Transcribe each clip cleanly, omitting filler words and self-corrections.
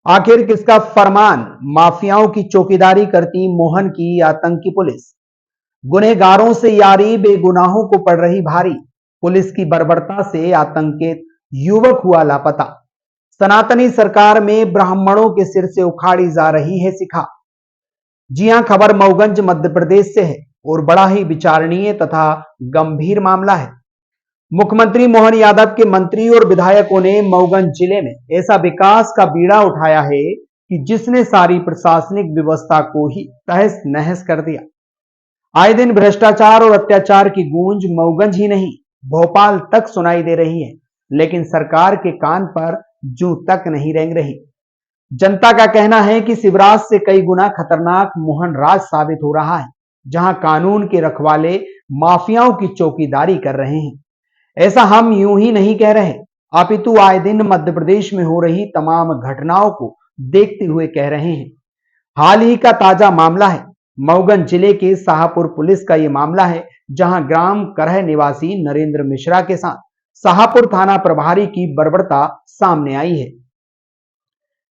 आखिर किसका फरमान? माफियाओं की चौकीदारी करती मोहन की आतंकी पुलिस। गुनहगारों से यारी, बेगुनाहों को पड़ रही भारी। पुलिस की बर्बरता से आतंकित युवक हुआ लापता। सनातनी सरकार में ब्राह्मणों के सिर से उखाड़ी जा रही है शिखा। जी हां, खबर मऊगंज मध्य प्रदेश से है और बड़ा ही विचारणीय तथा गंभीर मामला है। मुख्यमंत्री मोहन यादव के मंत्री और विधायकों ने मऊगंज जिले में ऐसा विकास का बीड़ा उठाया है कि जिसने सारी प्रशासनिक व्यवस्था को ही तहस नहस कर दिया। आए दिन भ्रष्टाचार और अत्याचार की गूंज मऊगंज ही नहीं, भोपाल तक सुनाई दे रही है, लेकिन सरकार के कान पर जूं तक नहीं रेंग रही। जनता का कहना है कि शिवराज से कई गुना खतरनाक मोहन राज साबित हो रहा है, जहां कानून के रखवाले माफियाओं की चौकीदारी कर रहे हैं। ऐसा हम यूं ही नहीं कह रहे, अपितु आए दिन मध्य प्रदेश में हो रही तमाम घटनाओं को देखते हुए कह रहे हैं। हाल ही का ताजा मामला है मऊगंज जिले के शाहपुर पुलिस का। यह मामला है जहां ग्राम करह निवासी नरेंद्र मिश्रा के साथ शाहपुर थाना प्रभारी की बर्बरता सामने आई है।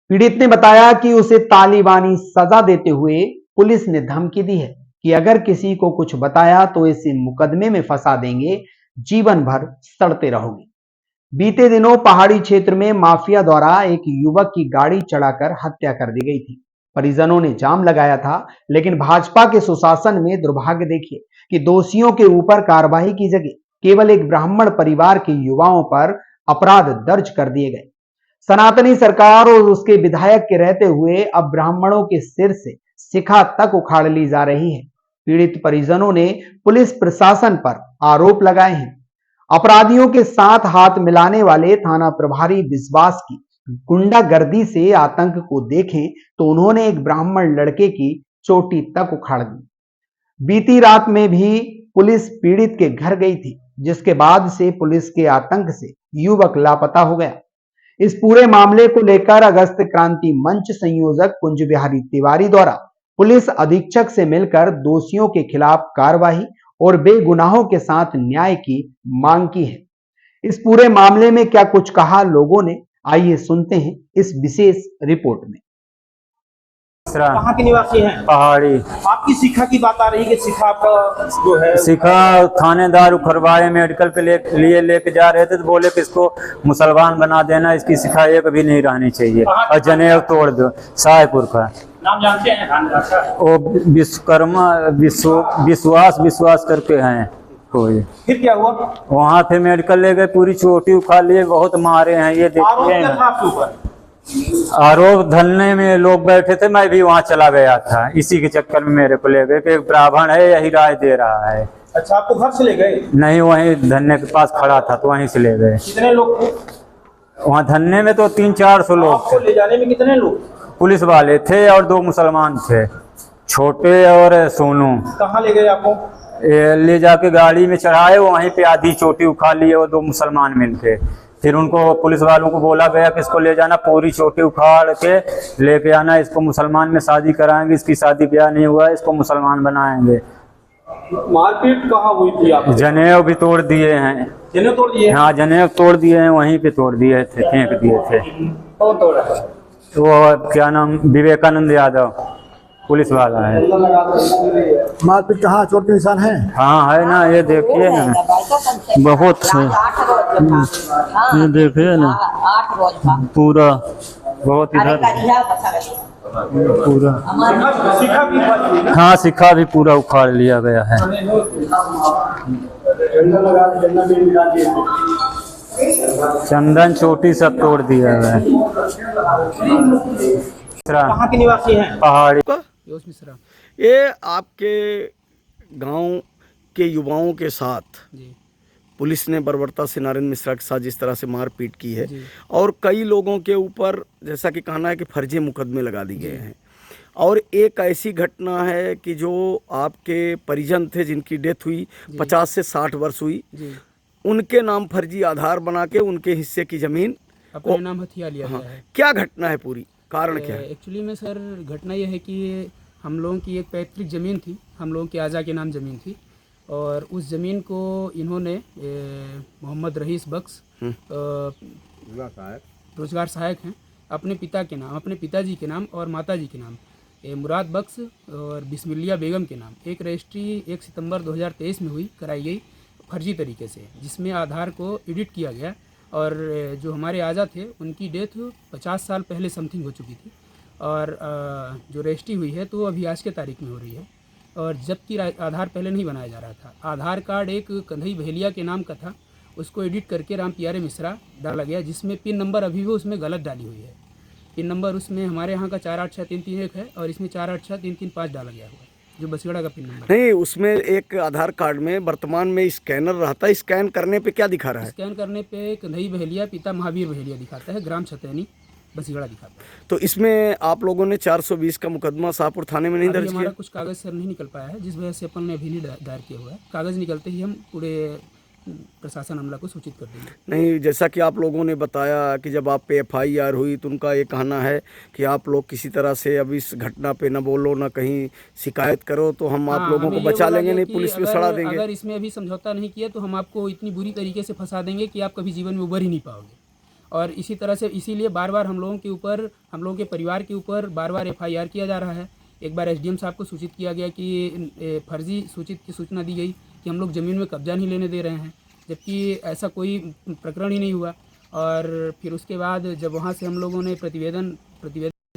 पीड़ित ने बताया कि उसे तालिबानी सजा देते हुए पुलिस ने धमकी दी है कि अगर किसी को कुछ बताया तो इसे मुकदमे में फंसा देंगे, जीवन भर सड़ते रहोगे। बीते दिनों पहाड़ी क्षेत्र में माफिया द्वारा एक युवक की गाड़ी चढ़ाकर हत्या कर दी गई थी। परिजनों ने जाम लगाया था, लेकिन भाजपा के सुशासन में दुर्भाग्य देखिए कि दोषियों के ऊपर कार्रवाई की जगह केवल एक ब्राह्मण परिवार के युवाओं पर अपराध दर्ज कर दिए गए। सनातनी सरकार और उसके विधायक के रहते हुए अब ब्राह्मणों के सिर से शिखा तक उखाड़ ली जा रही है। पीड़ित परिजनों ने पुलिस प्रशासन पर आरोप लगाए हैं। अपराधियों के साथ हाथ मिलाने वाले थाना प्रभारी विश्वास की गुंडागर्दी से आतंक को देखें तो उन्होंने एक ब्राह्मण लड़के की चोटी तक उखाड़ दी। बीती रात में भी पुलिस पीड़ित के घर गई थी, जिसके बाद से पुलिस के आतंक से युवक लापता हो गया। इस पूरे मामले को लेकर अगस्त क्रांति मंच संयोजक कुंज बिहारी तिवारी द्वारा पुलिस अधीक्षक से मिलकर दोषियों के खिलाफ कार्रवाई और बेगुनाहों के साथ न्याय की मांग की है। इस पूरे मामले में क्या कुछ कहा लोगों ने, आइए सुनते हैं इस विशेष रिपोर्ट में। कहाँ के निवासी हैं? पहाड़ी। आपकी शिखा की बात आ रही है कि शिखा आपका जो है शिखा थानेदार उखरवाए मेडिकल पे लिए लेके जा रहे थे तो बोले कि इसको मुसलमान बना देना, इसकी शिखा एक भी नहीं रहनी चाहिए और जनेऊ तोड़ दो। शाहपुर का नाम जानते हैं थानेदार का? वो विश्वकर्मा विश्वास करके हैं कोई। फिर क्या हुआ? वहाँ थे मेडिकल ले गए, पूरी चोटी उखाड़ लिए, बहुत मारे हैं। ये देखिए आरोप धरने में लोग बैठे थे, मैं भी वहाँ चला गया था, इसी के चक्कर में मेरे को ले गए कि एक ब्राह्मण है यही राय दे रहा है। अच्छा, आपको घर से ले गए? नहीं, वहीं धरने के पास खड़ा था तो वहीं से ले गए। कितने लोग थे वहाँ धरने में? तो 300-400 लोग। आपको ले जाने में कितने लोग? पुलिस वाले थे और 2 मुसलमान थे, छोटे और सोनू। कहाँ ले गए आपको? ले जाके गाड़ी में चढ़ाए, वहीं पे आधी चोटी उखाड़ लिए वो 2 मुसलमान मिलके। फिर उनको पुलिस वालों को बोला गया कि इसको ले जाना, पूरी चोटी उखाड़ के लेके आना, इसको मुसलमान में शादी कराएंगे, इसकी शादी ब्याह नहीं हुआ, इसको मुसलमान बनाएंगे। मारपीट कहाँ हुई थी आपको? जनेऊ भी तोड़ दिए हैं। जनेऊ तोड़ दिए? हाँ, जनेऊ तोड़ दिए हैं, वहीं पे तोड़ दिए थे, फेंक दिए थे। कौन तोड़ा? वो क्या नाम, विवेकानंद यादव पुलिस वाला है। मारपीट कहाँ, चोट के निशान है? हाँ है ना, ये देखिए ना, बहुत है, ये देखिए ना पूरा, बहुत इधर पूरा। हाँ, शिखा भी पूरा उखाड़ लिया गया है। चंदन चोटी सब तोड़ दिया गया है। कहाँ के निवासी हैं? पहाड़ी। मिश्रा, ये आपके गांव के युवाओं के साथ पुलिस ने बर्बरता से नरेंद्र मिश्रा के साथ जिस तरह से मारपीट की है और कई लोगों के ऊपर जैसा कि कहना है कि फर्जी मुकदमे लगा दिए गए हैं, और एक ऐसी घटना है कि जो आपके परिजन थे जिनकी डेथ हुई 50 से 60 वर्ष हुई, उनके नाम फर्जी आधार बना के उनके हिस्से की जमीन अपने नाम हथिया लिया गया है। क्या घटना है, पूरी कारण क्या है? एक्चुअली में सर घटना यह है कि हम लोगों की एक पैतृक ज़मीन थी, हम लोगों की आजा के नाम ज़मीन थी, और उस ज़मीन को इन्होंने मोहम्मद रईस बख्श रोजगार सहायक हैं, अपने पिता के नाम, अपने पिताजी के नाम और माताजी के नाम, मुराद बख्श और बिस्मिल्ला बेगम के नाम एक रजिस्ट्री 1 सितंबर 2023 में कराई गई फर्जी तरीके से, जिसमें आधार को एडिट किया गया और जो हमारे आजा थे उनकी डेथ 50 साल पहले समथिंग हो चुकी थी और जो रजिस्ट्री हुई है तो वो अभी आज के तारीख में हो रही है। और जबकि आधार पहले नहीं बनाया जा रहा था, आधार कार्ड एक कंधई बहेलिया के नाम का था, उसको एडिट करके राम प्यारे मिश्रा डाला गया, जिसमें पिन नंबर अभी भी उसमें गलत डाली हुई है। पिन नंबर उसमें हमारे यहाँ का 486331 है और इसमें 486335 डाला गया हुआ है, जो बसीगड़ा का पिन नंबर। नहीं, उसमें एक आधार कार्ड में वर्तमान में स्कैनर रहता है, स्कैन करने पे क्या दिखा रहा है? स्कैन करने पे कंधई बहेलिया पिता महावीर बहेलिया दिखाता है, ग्राम छतैनी बसीगड़ा दिखाता है। तो इसमें आप लोगों ने 420 का मुकदमा शाहपुर थाने में नहीं अभी दर्ज हमारा किया? कुछ कागज सर नहीं निकल पाया है, जिस वजह से अपन ने अभी नहीं दायर किया हुआ है। कागज निकलते ही हम पूरे प्रशासन अमला को सूचित कर देंगे। नहीं, जैसा कि आप लोगों ने बताया कि जब आप पे FIR हुई तो उनका ये कहना है कि आप लोग किसी तरह से अब इस घटना पे न बोलो, न कहीं शिकायत करो, तो हम आप लोगों को हमें ये बचा बोला लेंगे, गया नहीं कि पुलिस में सड़ा देंगे। अगर इसमें अभी समझौता नहीं किया तो हम आपको इतनी बुरी तरीके से फंसा देंगे कि आप कभी जीवन में उबर ही नहीं पाओगे। और इसी तरह से इसीलिए बार बार हम लोगों के ऊपर, हम लोगों के परिवार के ऊपर बार बार FIR किया जा रहा है। एक बार SDM साहब को सूचित किया गया कि फर्जी सूचना दी गई कि हम लोग ज़मीन में कब्जा नहीं लेने दे रहे हैं, जबकि ऐसा कोई प्रकरण ही नहीं हुआ। और फिर उसके बाद जब वहाँ से हम लोगों ने प्रतिवेदन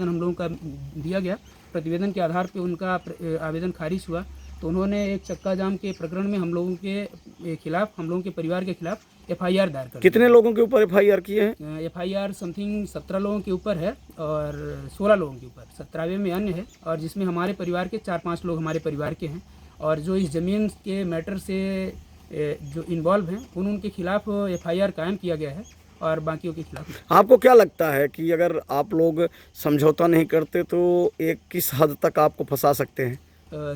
हम लोगों का दिया गया, प्रतिवेदन के आधार पे उनका आवेदन खारिज हुआ, तो उन्होंने एक चक्का जाम के प्रकरण में हम लोगों के खिलाफ, हम लोगों के परिवार के खिलाफ FIR दायर कर। कितने लोगों के ऊपर FIR किए हैं? FIR समथिंग 17 लोगों के ऊपर है और 16 लोगों के ऊपर, 17वें में अन्य है, और जिसमें हमारे परिवार के 4-5 लोग हमारे परिवार के हैं। और जो इस ज़मीन के मैटर से जो इन्वॉल्व हैं उनके खिलाफ FIR कायम किया गया है और बाकियों के खिलाफ। आपको क्या लगता है कि अगर आप लोग समझौता नहीं करते तो एक किस हद तक आपको फंसा सकते हैं?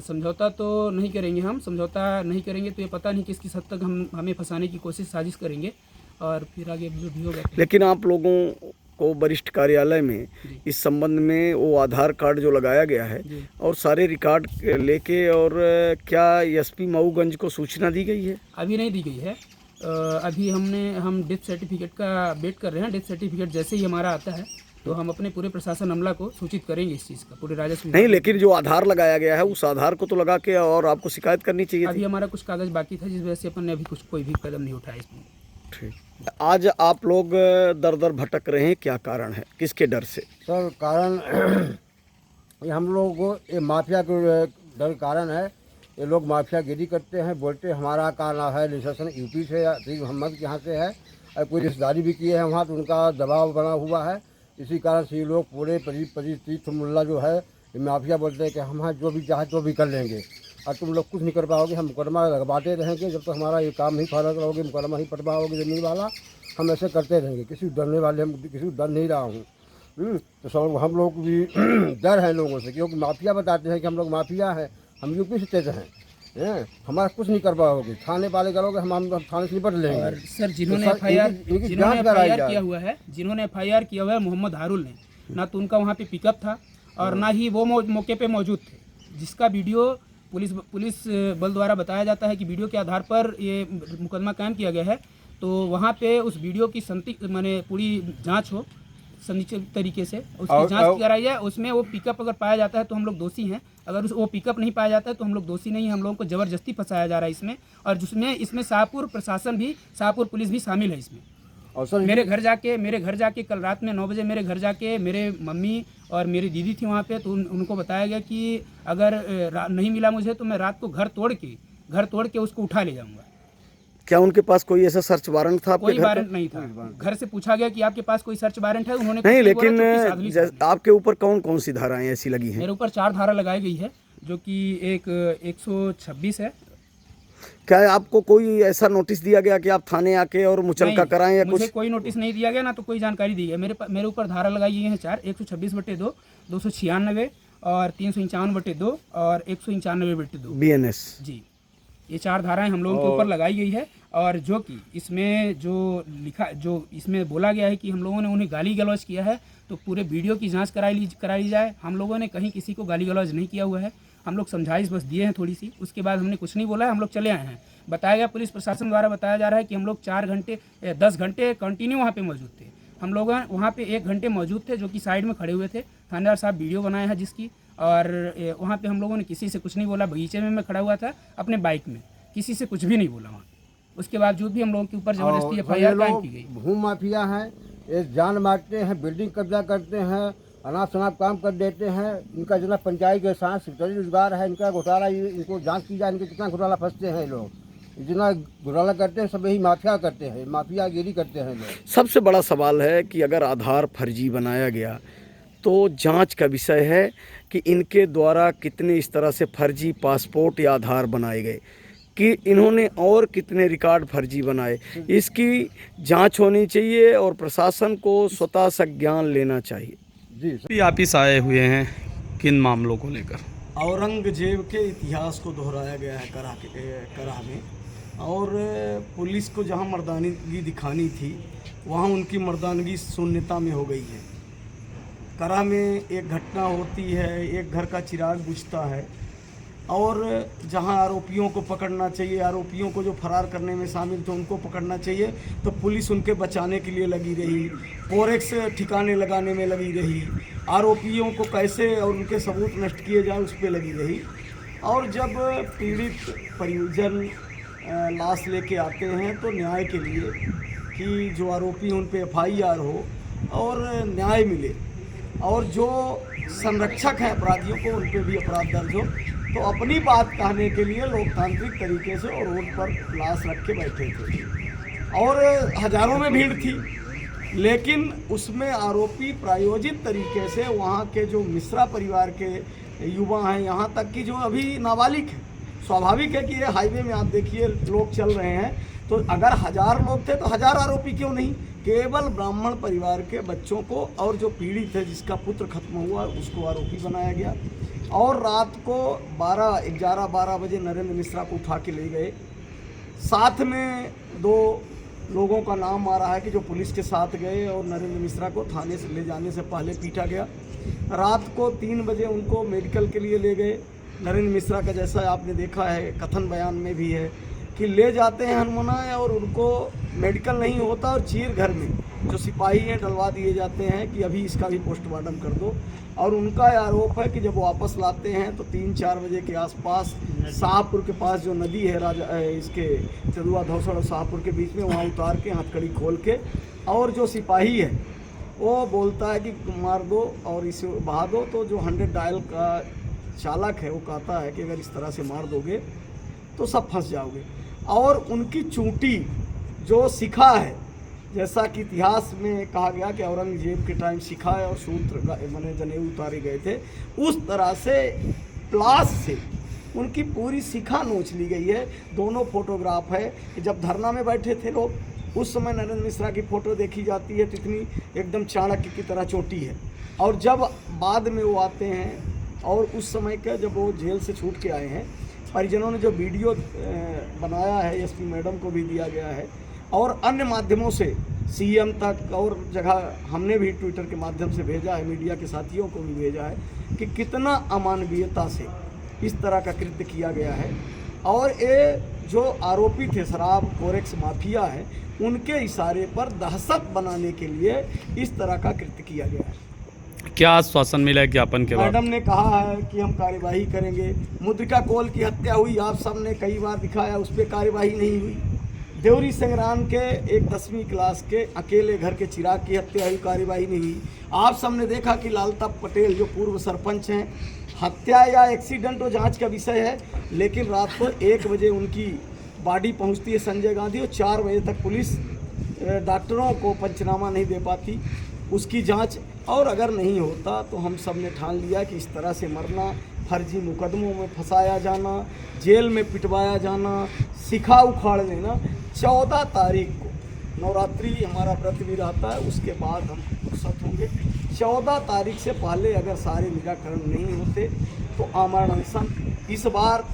समझौता तो नहीं करेंगे हम, समझौता नहीं करेंगे तो ये पता नहीं किस हद तक हमें फंसाने की साजिश करेंगे और फिर आगे जो भी होगा। लेकिन आप लोगों को वरिष्ठ कार्यालय में इस संबंध में वो आधार कार्ड जो लगाया गया है और सारे रिकॉर्ड लेके, और क्या SP मऊगंज को सूचना दी गई है? अभी नहीं दी गई है। अभी हम डेथ सर्टिफिकेट का वेट कर रहे हैं। डेथ सर्टिफिकेट जैसे ही हमारा आता है तो हम अपने पूरे प्रशासन अमला को सूचित करेंगे इस चीज़ का, पूरे राजस्व। नहीं, लेकिन जो आधार लगाया गया है उस आधार को तो लगा के और आपको शिकायत करनी चाहिए थी। अभी हमारा कुछ कागज बाकी था, जिस वजह से अपन ने अभी कोई भी कदम नहीं उठाया इसमें। ठीक। आज आप लोग दर दर भटक रहे हैं, क्या कारण है, किसके डर से? सर कारण ये हम लोगों को ये माफिया के डर कारण है। ये लोग माफियागिरी करते हैं, बोलते हमारा का नाम है रजिस्ट्रेशन UP से या मोहम्मद के यहाँ से है, और कोई रिश्तेदारी भी किए हैं वहाँ, तो उनका दबाव बना हुआ है। इसी कारण से ये लोग पूरे 25-30 मुल्ला जो है ये माफिया बोलते हैं कि हम यहाँ जो भी चाहे तो भी कर लेंगे और तुम लोग कुछ नहीं कर पाओगे, हम मुकदमा लगवाते रहेंगे जब तक हमारा ये काम नहीं फारा करोगे, मुकदमा ही पटवाओगे ज़मीन वाला, हम ऐसे करते रहेंगे। किसी डरने वाले, हम किसी डर नहीं रहा हूँ। तो सब हम लोग भी डर है लोगों से, क्योंकि माफिया बताते हैं कि हम लोग माफिया हैं, हम UP से तेज हैं, हमारा कुछ नहीं कर पाओगे, थाने वाले करोगे, हम थाने से निपट लेंगे। और सर जिन्होंने FIR किया हुआ है, जिन्होंने FIR किया हुआ है मोहम्मद हारुल ने, ना तो उनका वहाँ पे पिकअप था और ना ही वो मौके पे मौजूद थे, जिसका वीडियो पुलिस बल द्वारा बताया जाता है कि वीडियो के आधार पर ये मुकदमा कायम किया गया है। तो वहाँ पे उस वीडियो की माने पूरी जाँच हो सनिश्चित तरीके से, उसकी जांच कराई जाए। उसमें वो पिकअप अगर पाया जाता है तो हम लोग दोषी हैं, अगर वो पिकअप नहीं पाया जाता है तो हम लोग दोषी नहीं हैं। हम लोगों को ज़बरदस्ती फंसाया जा रहा है इसमें, और जिसमें इसमें शाहपुर प्रशासन भी, शाहपुर पुलिस भी शामिल है इसमें। और सर मेरे घर जाके कल रात में 9 बजे मेरे घर जाके मेरे मम्मी और मेरी दीदी थी वहाँ पे, तो उनको बताया गया कि अगर नहीं मिला मुझे तो मैं रात को घर तोड़ के उसको उठा ले जाऊँगा। क्या उनके पास कोई ऐसा सर्च वारंट था? कोई वारंट नहीं था। घर से पूछा गया कि आपके पास कोई सर्च वारंट है, उन्होंने नहीं, लेकिन आपके ऊपर कौन कौन सी धाराएं ऐसी लगी हैं? मेरे ऊपर 4 धारा लगाई गई है, जो कि एक 126 है। क्या आपको कोई ऐसा नोटिस दिया गया कि आप थाने आके और मुचलका कराएं या मुझे कुछ? कोई नोटिस नहीं दिया गया, ना तो कोई जानकारी दी है। मेरे ऊपर धारा लगाई गई है 4, 126/2, 296 और 351/2 और 195/2 BNS जी। ये 4 धाराएं हम लोगों के ऊपर लगाई गई है, और जो कि इसमें जो इसमें बोला गया है कि हम लोगों ने उन्हें गाली गलौज किया है, तो पूरे वीडियो की जांच कराई जाए। हम लोगों ने कहीं किसी को गाली गलौज नहीं किया हुआ है, हम लोग समझाइश बस दिए हैं थोड़ी सी, उसके बाद हमने कुछ नहीं बोला है, हम लोग चले आए हैं। बताया गया, पुलिस प्रशासन द्वारा बताया जा रहा है कि हम लोग 10 घंटे कंटिन्यू वहाँ पे मौजूद थे। हम लोग वहाँ पे 1 घंटे मौजूद थे, जो कि साइड में खड़े हुए थे। थानेदार साहब वीडियो बनाए हैं जिसकी, और वहाँ पे हम लोगों ने किसी से कुछ नहीं बोला। बगीचे में मैं खड़ा हुआ था अपने बाइक में, किसी से कुछ भी नहीं बोला वहाँ। उसके बावजूद भी हम लोगों के ऊपर जबरदस्ती FIR कायम की गई। भूमि माफिया हैं, ये जान मारते हैं, बिल्डिंग कब्जा करते हैं, अनाप शनाप काम कर देते हैं। इनका जितना पंचायत के साथ सरकारी रोजगार है, इनका घोटाला, इनको जांच की जाए, इनके कितना घोटाला फंसते हैं लोग। जितना घोटाला करते हैं सब यही माफिया करते हैं, माफियागिरी करते हैं लोग। सबसे बड़ा सवाल है कि अगर आधार फर्जी बनाया गया तो जांच का विषय है कि इनके द्वारा कितने इस तरह से फर्जी पासपोर्ट या आधार बनाए गए, कि इन्होंने और कितने रिकॉर्ड फर्जी बनाए। इसकी जांच होनी चाहिए और प्रशासन को स्वतः संज्ञान लेना चाहिए। जी आप इस आए हुए हैं किन मामलों को लेकर? औरंगजेब के इतिहास को दोहराया गया है कराह में, और पुलिस को जहां मर्दानगी दिखानी थी वहां उनकी मर्दानगी शून्यता में हो गई है। कराह में एक घटना होती है, एक घर का चिराग बुझता है, और जहां आरोपियों को पकड़ना चाहिए, आरोपियों को जो फरार करने में शामिल थे उनको पकड़ना चाहिए, तो पुलिस उनके बचाने के लिए लगी रही, कोरेक्स ठिकाने लगाने में लगी रही, आरोपियों को कैसे और उनके सबूत नष्ट किए जाए उस पर लगी रही। और जब पीड़ित परिजन लाश लेके आते हैं तो न्याय के लिए कि जो आरोपी उन पे FIR हो और न्याय मिले, और जो संरक्षक हैं अपराधियों को उन पे भी अपराध दर्ज हो, तो अपनी बात कहने के लिए लोकतांत्रिक तरीके से और रोड पर लाश रख के बैठे थे, और हजारों में भीड़ थी। लेकिन उसमें आरोपी प्रायोजित तरीके से वहाँ के जो मिश्रा परिवार के युवा हैं, यहाँ तक कि जो अभी नाबालिग हैं, स्वाभाविक है कि ये हाईवे में आप देखिए लोग चल रहे हैं, तो अगर 1000 लोग थे तो 1000 आरोपी क्यों नहीं, केवल ब्राह्मण परिवार के बच्चों को और जो पीड़ित है जिसका पुत्र खत्म हुआ उसको आरोपी बनाया गया। और रात को 11-12 बजे नरेंद्र मिश्रा को उठा के ले गए। साथ में 2 लोगों का नाम आ रहा है कि जो पुलिस के साथ गए और नरेंद्र मिश्रा को थाने से ले जाने से पहले पीटा गया। रात को 3 बजे उनको मेडिकल के लिए ले गए। नरेंद्र मिश्रा का जैसा आपने देखा है, कथन बयान में भी है कि ले जाते हैं हनुमाना और उनको मेडिकल नहीं होता, और चीर घर में जो सिपाही हैं डलवा दिए जाते हैं कि अभी इसका भी पोस्टमार्टम कर दो। और उनका आरोप है कि जब वापस लाते हैं तो 3-4 बजे के आसपास शाहपुर के पास जो नदी है इसके चंदुआ धौसड़ और शाहपुर के बीच में, वहाँ उतार के हथकड़ी खोल के, और जो सिपाही है वो बोलता है कि मार दो और इसे बहा दो, तो जो 100 डायल का चालक है वो कहता है कि अगर इस तरह से मार दोगे तो सब फंस जाओगे। और उनकी चूंटी जो सिखा है, जैसा कि इतिहास में कहा गया कि औरंगजेब के टाइम सिखा और सूत्र मैंने जनेऊ उतारे गए थे, उस तरह से प्लास से उनकी पूरी सिखा नोच ली गई है। दोनों फोटोग्राफ है कि जब धरना में बैठे थे लोग, उस समय नरेंद्र मिश्रा की फ़ोटो देखी जाती है तो इतनी एकदम चाणक्य की तरह चोटी है, और जब बाद में वो आते हैं और उस समय का जब वो जेल से छूट के आए हैं, परिजनों ने जो वीडियो बनाया है SP मैडम को भी दिया गया है, और अन्य माध्यमों से CM तक और जगह हमने भी ट्विटर के माध्यम से भेजा है, मीडिया के साथियों को भी भेजा है कि कितना अमानवीयता से इस तरह का कृत्य किया गया है। और ये जो आरोपी थे शराब कोरेक्स माफिया है, उनके इशारे पर दहशत बनाने के लिए इस तरह का कृत्य किया गया है। क्या आश्वासन मिला है ज्ञापन के बाद? मैडम ने कहा है कि हम कार्यवाही करेंगे। मुद्रिका कौल की हत्या हुई, आप सबने कई बार दिखाया, उस पर कार्यवाही नहीं हुई। देवरी संग्राम के एक 10वीं क्लास के अकेले घर के चिराग की हत्या हुई, कार्यवाही नहीं हुई। आप सबने देखा कि लालताप पटेल जो पूर्व सरपंच हैं, हत्या या एक्सीडेंट वो जांच का विषय है, लेकिन रात को 1 बजे उनकी बॉडी पहुंचती है संजय गांधी, और 4 बजे तक पुलिस डॉक्टरों को पंचनामा नहीं दे पाती उसकी जांच। और अगर नहीं होता तो हम सब ने ठान लिया कि इस तरह से मरना, फर्जी मुकदमों में फंसाया जाना, जेल में पिटवाया जाना, सिखा उखाड़ लेना। 14 तारीख को नवरात्रि हमारा व्रत भी रहता है, उसके बाद हम रुखसत होंगे। 14 तारीख से पहले अगर सारे निराकरण नहीं होते तो आमरण अनशन इस बार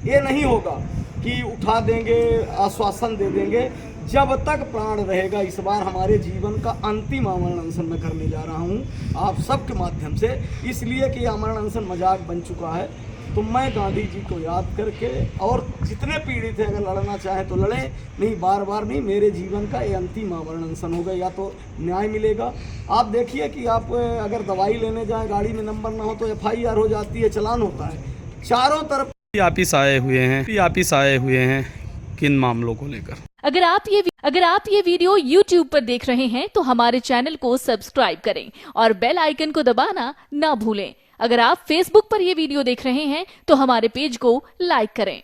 ये नहीं होगा कि उठा देंगे, आश्वासन दे देंगे। जब तक प्राण रहेगा, इस बार हमारे जीवन का अंतिम आमरण अनशन मैं करने जा रहा हूँ आप सबके माध्यम से, इसलिए कि आमरण अनशन मजाक बन चुका है। तो मैं गांधी जी को याद करके, और जितने पीड़ित हैं अगर लड़ना चाहें तो लड़ें, नहीं बार बार नहीं, मेरे जीवन का ये अंतिम आवरण अनशन होगा, या तो न्याय मिलेगा। आप देखिए कि आप अगर दवाई लेने जाएं, गाड़ी में नंबर ना हो तो FIR हो जाती है, चालान होता है। चारों तरफ वापिस आए हुए हैं किन मामलों को लेकर? अगर आप ये वीडियो YouTube पर देख रहे हैं तो हमारे चैनल को सब्सक्राइब करें और बेल आइकन को दबाना ना भूलें। अगर आप Facebook पर ये वीडियो देख रहे हैं तो हमारे पेज को लाइक करें।